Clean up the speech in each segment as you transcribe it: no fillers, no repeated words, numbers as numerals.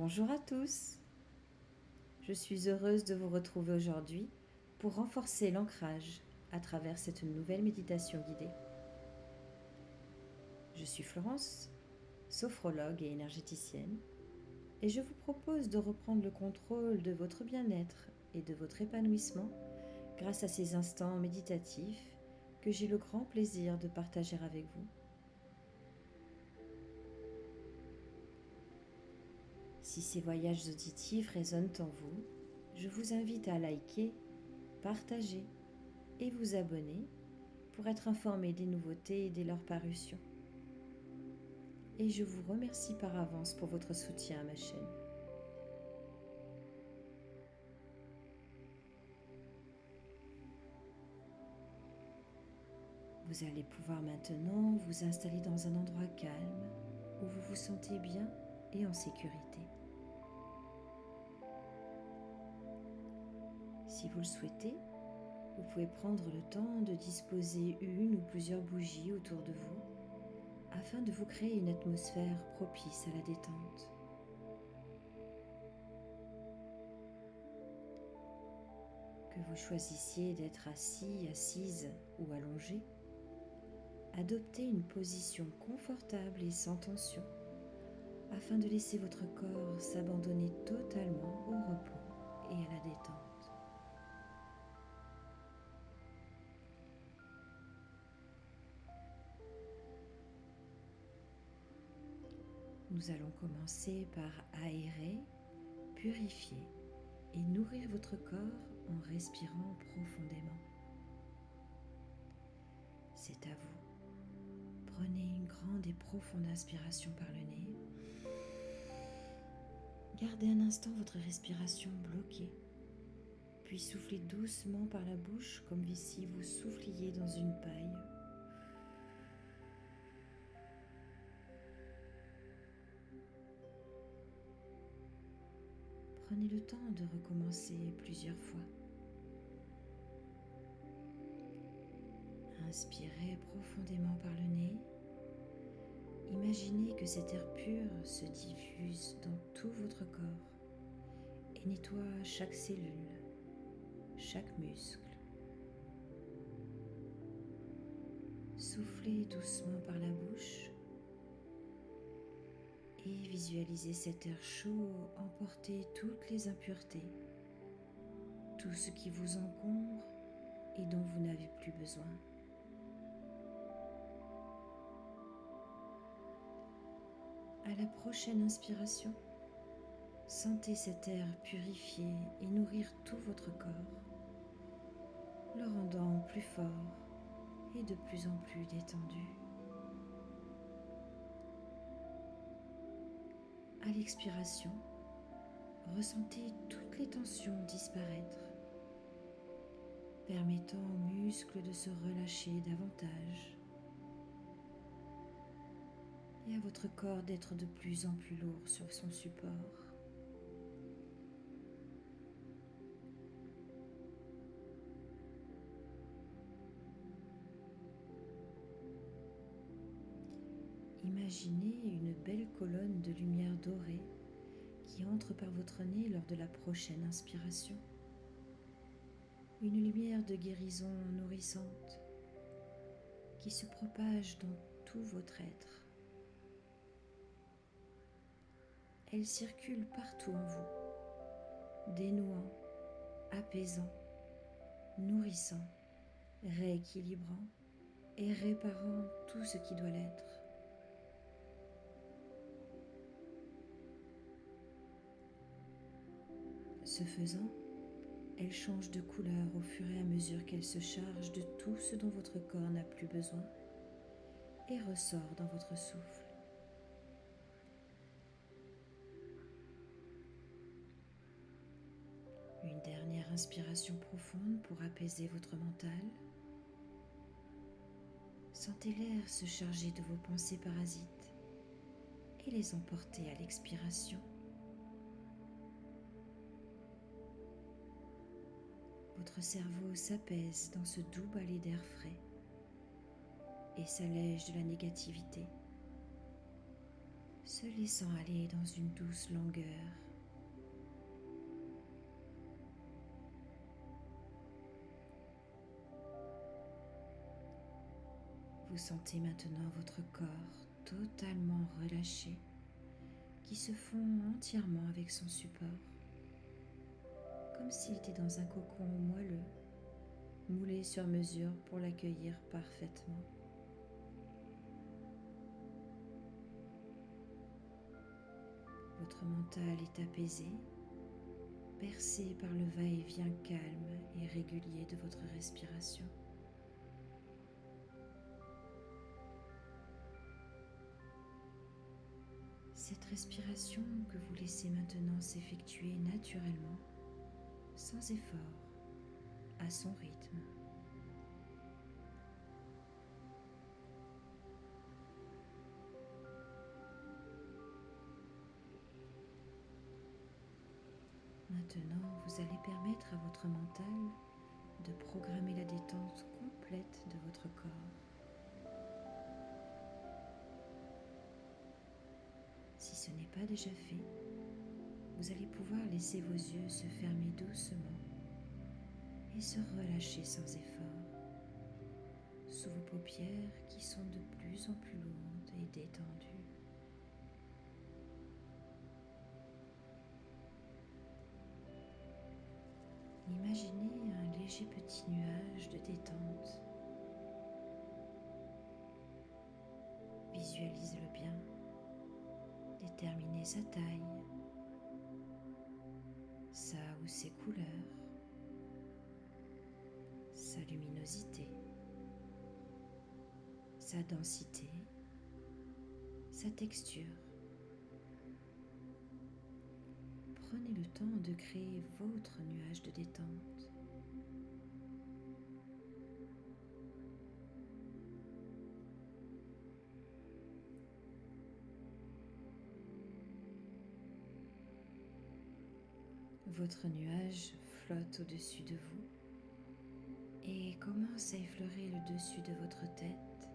Bonjour à tous. Je suis heureuse de vous retrouver aujourd'hui pour renforcer l'ancrage à travers cette nouvelle méditation guidée. Je suis Florence, sophrologue et énergéticienne, et je vous propose de reprendre le contrôle de votre bien-être et de votre épanouissement grâce à ces instants méditatifs que j'ai le grand plaisir de partager avec vous. Si ces voyages auditifs résonnent en vous, je vous invite à liker, partager et vous abonner pour être informé des nouveautés dès leur parution. Et je vous remercie par avance pour votre soutien à ma chaîne. Vous allez pouvoir maintenant vous installer dans un endroit calme où vous vous sentez bien et en sécurité. Si vous le souhaitez, vous pouvez prendre le temps de disposer une ou plusieurs bougies autour de vous afin de vous créer une atmosphère propice à la détente. Que vous choisissiez d'être assis, assise ou allongé, adoptez une position confortable et sans tension afin de laisser votre corps s'abandonner totalement au repos et à la détente. Nous allons commencer par aérer, purifier et nourrir votre corps en respirant profondément. C'est à vous. Prenez une grande et profonde inspiration par le nez. Gardez un instant votre respiration bloquée, puis soufflez doucement par la bouche comme si vous souffliez dans une paille. Prenez le temps de recommencer plusieurs fois. Inspirez profondément par le nez. Imaginez que cet air pur se diffuse dans tout votre corps et nettoie chaque cellule, chaque muscle. Soufflez doucement par la bouche et visualisez cet air chaud emporter toutes les impuretés, tout ce qui vous encombre et dont vous n'avez plus besoin. À la prochaine inspiration, sentez cet air purifier et nourrir tout votre corps, le rendant plus fort et de plus en plus détendu. À l'expiration, ressentez toutes les tensions disparaître, permettant aux muscles de se relâcher davantage et à votre corps d'être de plus en plus lourd sur son support. Imaginez une belle colonne de lumière dorée qui entre par votre nez lors de la prochaine inspiration. Une lumière de guérison nourrissante qui se propage dans tout votre être. Elle circule partout en vous, dénouant, apaisant, nourrissant, rééquilibrant et réparant tout ce qui doit l'être. Ce faisant, elle change de couleur au fur et à mesure qu'elle se charge de tout ce dont votre corps n'a plus besoin et ressort dans votre souffle. Une dernière inspiration profonde pour apaiser votre mental. Sentez l'air se charger de vos pensées parasites et les emporter à l'expiration. Votre cerveau s'apaise dans ce doux balai d'air frais et s'allège de la négativité, se laissant aller dans une douce langueur. Vous sentez maintenant votre corps totalement relâché, qui se fond entièrement avec son support, comme s'il était dans un cocon moelleux, moulé sur mesure pour l'accueillir parfaitement. Votre mental est apaisé, bercé par le va-et-vient calme et régulier de votre respiration. Cette respiration que vous laissez maintenant s'effectuer naturellement, sans effort, à son rythme. Maintenant, vous allez permettre à votre mental de programmer la détente complète de votre corps. Si ce n'est pas déjà fait, vous allez pouvoir laisser vos yeux se fermer doucement et se relâcher sans effort sous vos paupières qui sont de plus en plus lourdes et détendues. Imaginez un léger petit nuage de détente. Visualise-le bien. Déterminez sa taille, sa ou ses couleurs, sa luminosité, sa densité, sa texture. Prenez le temps de créer votre nuage de détente. Votre nuage flotte au-dessus de vous et commence à effleurer le dessus de votre tête,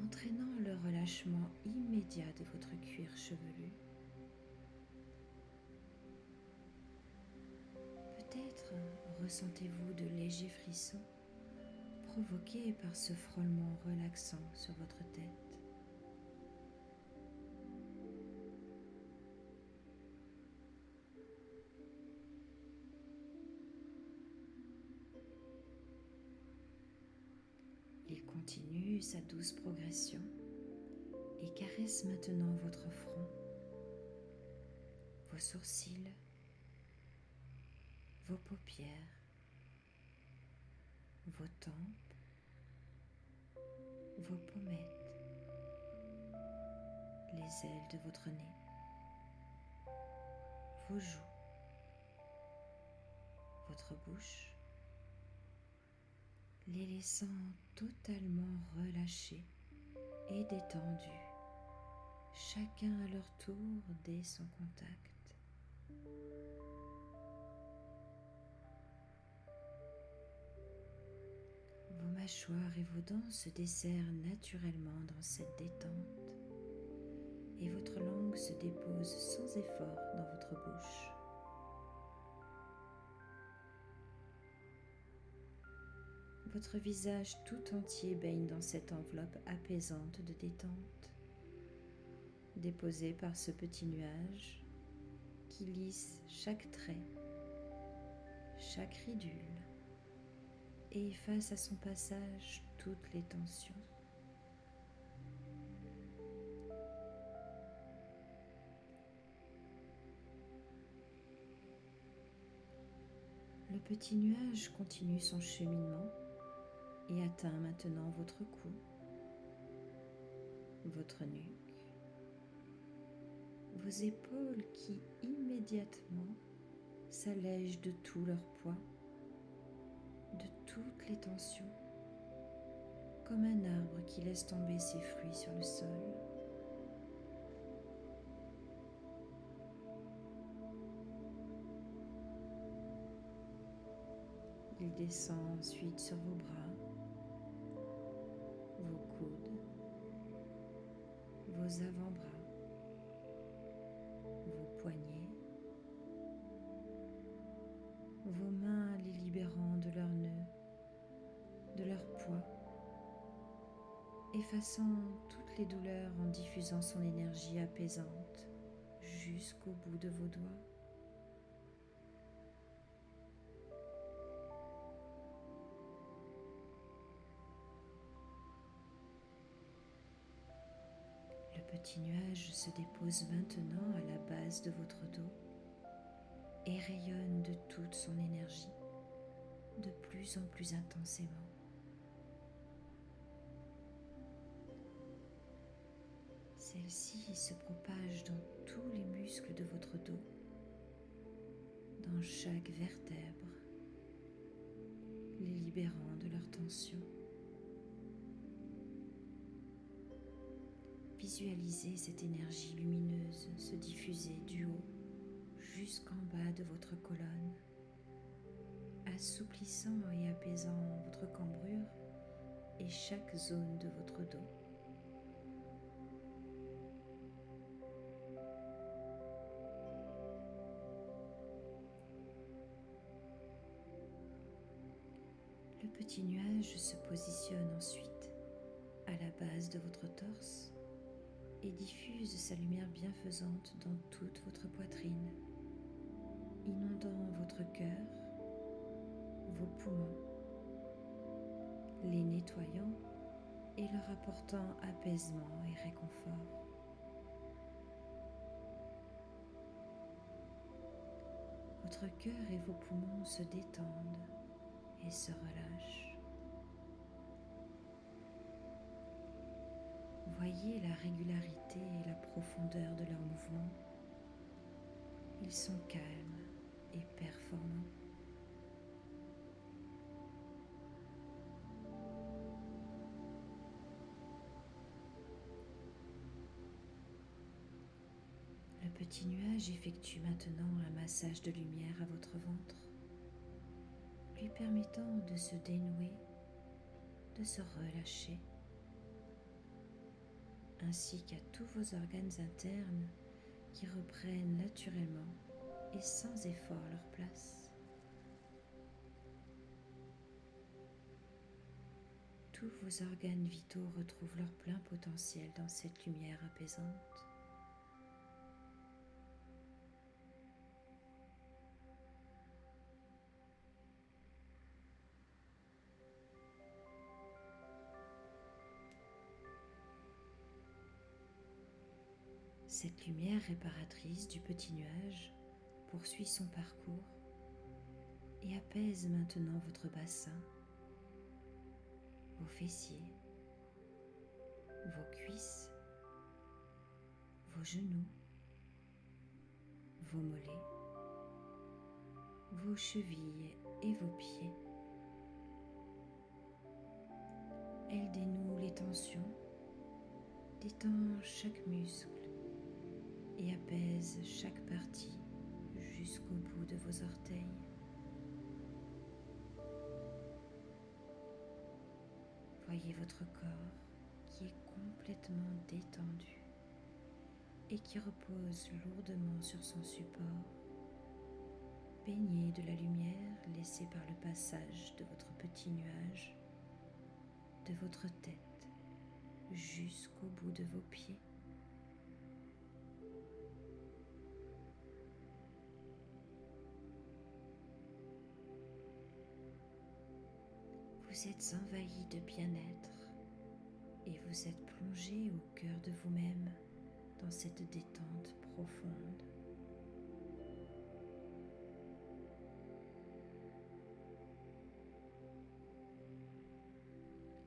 entraînant le relâchement immédiat de votre cuir chevelu. Peut-être ressentez-vous de légers frissons provoqués par ce frôlement relaxant sur votre tête. Il continue sa douce progression et caresse maintenant votre front, vos sourcils, vos paupières, vos tempes, vos pommettes, les ailes de votre nez, vos joues, votre bouche, les laissant totalement relâchés et détendus, chacun à leur tour dès son contact. Vos mâchoires et vos dents se desserrent naturellement dans cette détente et votre langue se dépose sans effort dans votre bouche. Votre visage tout entier baigne dans cette enveloppe apaisante de détente, déposée par ce petit nuage qui lisse chaque trait, chaque ridule et efface à son passage toutes les tensions. Le petit nuage continue son cheminement et atteint maintenant votre cou, votre nuque, vos épaules qui immédiatement s'allègent de tout leur poids, de toutes les tensions, comme un arbre qui laisse tomber ses fruits sur le sol. Il descend ensuite sur vos bras, vos coudes, vos vos avant-bras, vos poignets, vos mains les libérant de leurs nœuds, de leur poids, effaçant toutes les douleurs en diffusant son énergie apaisante jusqu'au bout de vos doigts. Le petit nuage se dépose maintenant à la base de votre dos et rayonne de toute son énergie, de plus en plus intensément. Celle-ci se propage dans tous les muscles de votre dos, dans chaque vertèbre, les libérant de leur tension. Visualisez cette énergie lumineuse se diffuser du haut jusqu'en bas de votre colonne, assouplissant et apaisant votre cambrure et chaque zone de votre dos. Le petit nuage se positionne ensuite à la base de votre torse et diffuse sa lumière bienfaisante dans toute votre poitrine, inondant votre cœur, vos poumons, les nettoyant et leur apportant apaisement et réconfort. Votre cœur et vos poumons se détendent et se relâchent. Voyez la régularité et la profondeur de leurs mouvements. Ils sont calmes et performants. Le petit nuage effectue maintenant un massage de lumière à votre ventre, lui permettant de se dénouer, de se relâcher, ainsi qu'à tous vos organes internes qui reprennent naturellement et sans effort leur place. Tous vos organes vitaux retrouvent leur plein potentiel dans cette lumière apaisante. Cette lumière réparatrice du petit nuage poursuit son parcours et apaise maintenant votre bassin, vos fessiers, vos cuisses, vos genoux, vos mollets, vos chevilles et vos pieds. Elle dénoue les tensions, détend chaque muscle et apaise chaque partie jusqu'au bout de vos orteils. Voyez votre corps qui est complètement détendu et qui repose lourdement sur son support, baigné de la lumière laissée par le passage de votre petit nuage, de votre tête jusqu'au bout de vos pieds. Vous êtes envahi de bien-être et vous êtes plongé au cœur de vous-même dans cette détente profonde.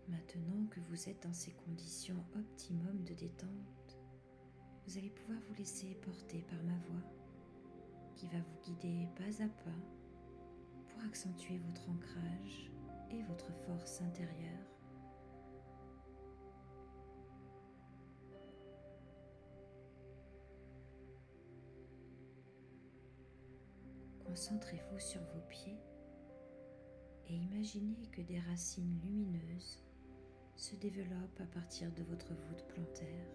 Maintenant que vous êtes dans ces conditions optimum de détente, vous allez pouvoir vous laisser porter par ma voix qui va vous guider pas à pas pour accentuer votre ancrage et votre force intérieure. Concentrez-vous sur vos pieds et imaginez que des racines lumineuses se développent à partir de votre voûte plantaire.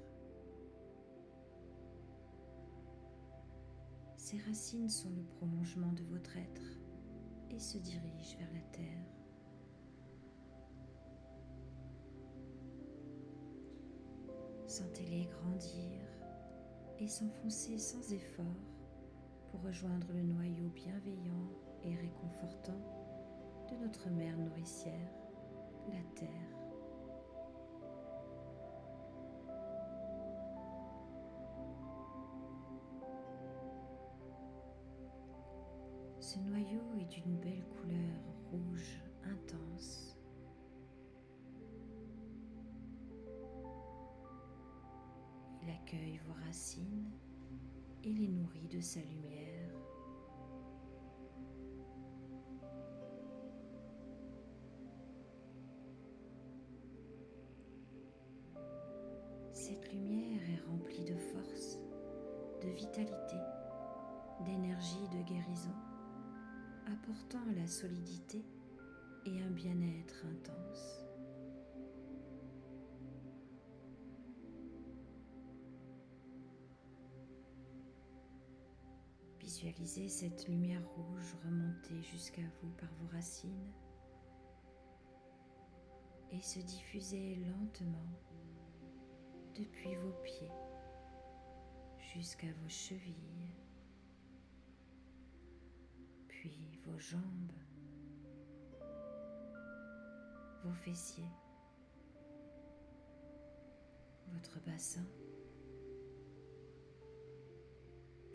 Ces racines sont le prolongement de votre être et se dirigent vers la terre. Sentez-les grandir et s'enfoncer sans effort pour rejoindre le noyau bienveillant et réconfortant de notre mère nourricière, la terre. Ce noyau est d'une belle couleur rouge intense. Il accueille vos racines et les nourrit de sa lumière. Cette lumière est remplie de force, de vitalité, d'énergie de guérison, apportant la solidité et un bien-être intense. Visualisez cette lumière rouge remonter jusqu'à vous par vos racines et se diffuser lentement depuis vos pieds jusqu'à vos chevilles, puis vos jambes, vos fessiers, votre bassin,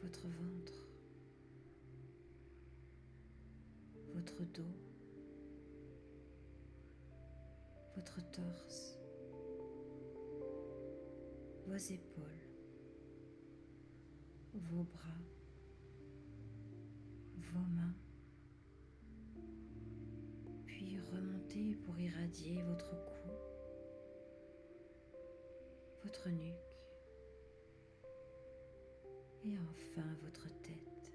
votre ventre, votre dos, votre torse, vos épaules, vos bras, vos mains, puis remontez pour irradier votre cou, votre nuque et enfin votre tête.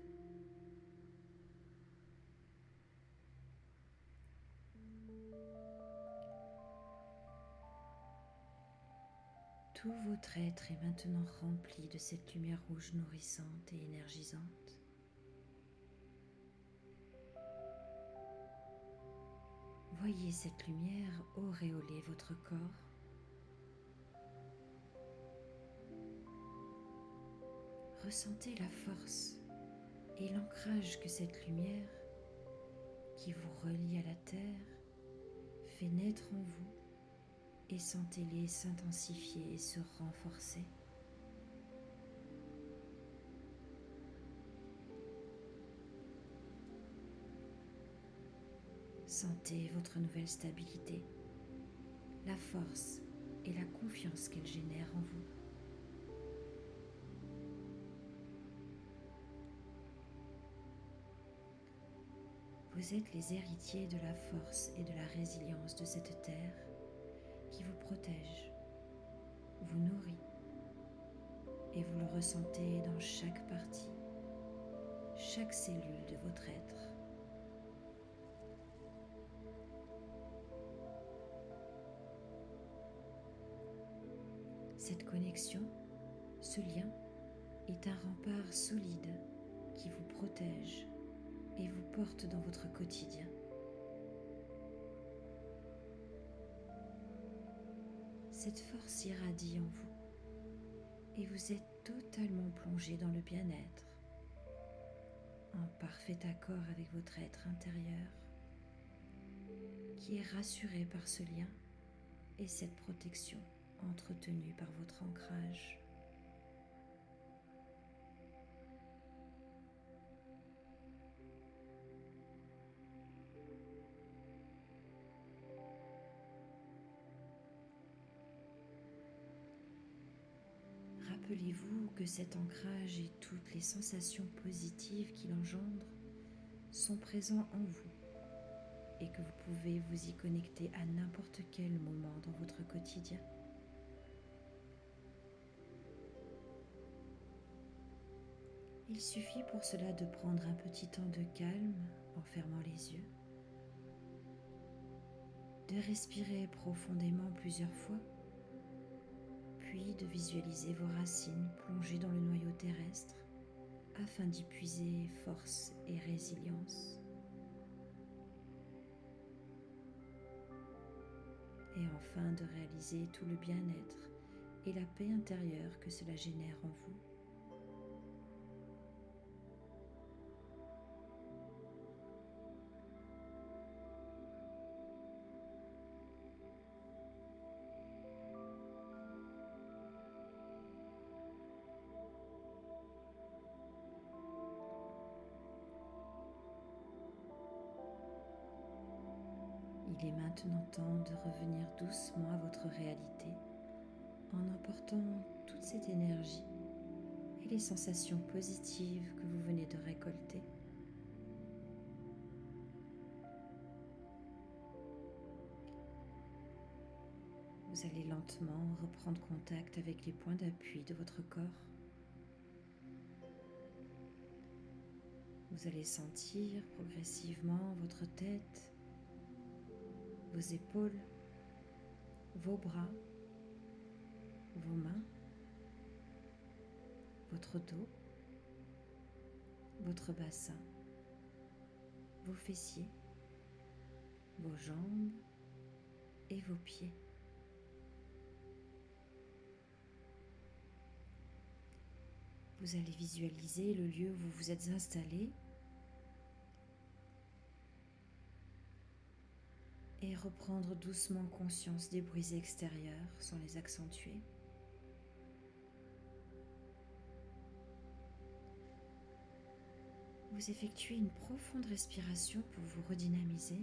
Tout votre être est maintenant rempli de cette lumière rouge nourrissante et énergisante. Voyez cette lumière auréoler votre corps. Ressentez la force et l'ancrage que cette lumière, qui vous relie à la terre, fait naître en vous, et sentez-les s'intensifier et se renforcer. Sentez votre nouvelle stabilité, la force et la confiance qu'elle génère en vous. Vous êtes les héritiers de la force et de la résilience de cette terre qui vous protège, vous nourrit et vous le ressentez dans chaque partie, chaque cellule de votre être. Cette connexion, ce lien, est un rempart solide qui vous protège et vous porte dans votre quotidien. Cette force irradie en vous et vous êtes totalement plongé dans le bien-être, en parfait accord avec votre être intérieur, qui est rassuré par ce lien et cette protection entretenue par votre ancrage. Rappelez-vous que cet ancrage et toutes les sensations positives qu'il engendre sont présents en vous et que vous pouvez vous y connecter à n'importe quel moment dans votre quotidien. Il suffit pour cela de prendre un petit temps de calme en fermant les yeux, de respirer profondément plusieurs fois, puis de visualiser vos racines plongées dans le noyau terrestre afin d'y puiser force et résilience. Et enfin de réaliser tout le bien-être et la paix intérieure que cela génère en vous. Il est maintenant temps de revenir doucement à votre réalité en emportant toute cette énergie et les sensations positives que vous venez de récolter. Vous allez lentement reprendre contact avec les points d'appui de votre corps. Vous allez sentir progressivement votre tête, vos épaules, vos bras, vos mains, votre dos, votre bassin, vos fessiers, vos jambes et vos pieds. Vous allez visualiser le lieu où vous vous êtes installé et reprendre doucement conscience des bruits extérieurs sans les accentuer. Vous effectuez une profonde respiration pour vous redynamiser.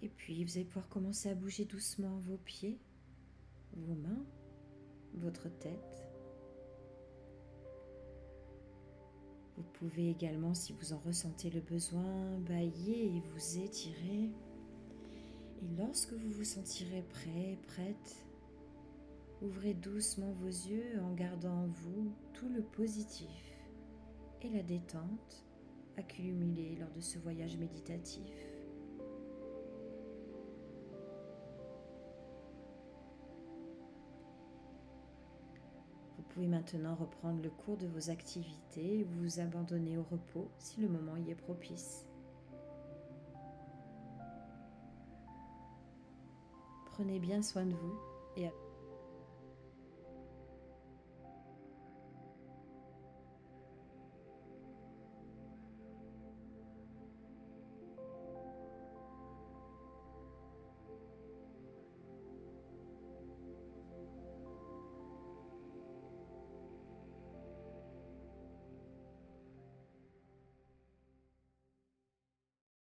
Et puis vous allez pouvoir commencer à bouger doucement vos pieds, vos mains, votre tête. Vous pouvez également, si vous en ressentez le besoin, bâiller et vous étirer. Et lorsque vous vous sentirez prêt, prête, ouvrez doucement vos yeux en gardant en vous tout le positif et la détente accumulés lors de ce voyage méditatif. Vous pouvez maintenant reprendre le cours de vos activités ou vous abandonner au repos si le moment y est propice. Prenez bien soin de vous et à